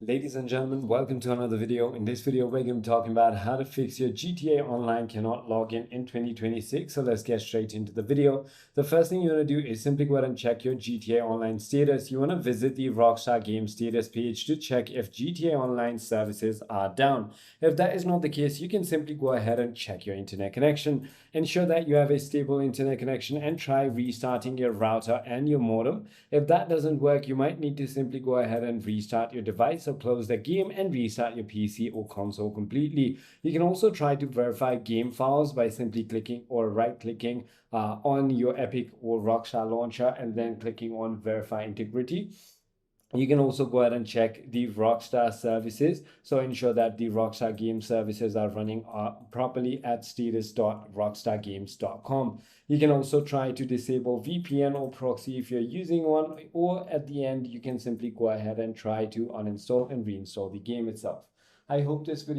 Ladies and gentlemen, welcome to another video. In this video, we're going to be talking about how to fix your GTA Online cannot log in 2026. So let's get straight into the video. The first thing you want to do is simply go ahead and check your GTA Online status. You want to visit the Rockstar Games status page to check if GTA Online services are down. If that is not the case, you can simply go ahead and check your internet connection. Ensure that you have a stable internet connection and try restarting your router and your modem. If that doesn't work, you might need to simply go ahead and restart your device. So close the game and restart your PC or console completely. You can also try to verify game files by simply clicking or right-clicking on your Epic or Rockstar launcher and then clicking on verify integrity. You can also go ahead and check the Rockstar services. So ensure that the Rockstar Game services are running properly at status.rockstargames.com. You can also try to disable VPN or proxy if you're using one, or at the end, you can simply go ahead and try to uninstall and reinstall the game itself. I hope this video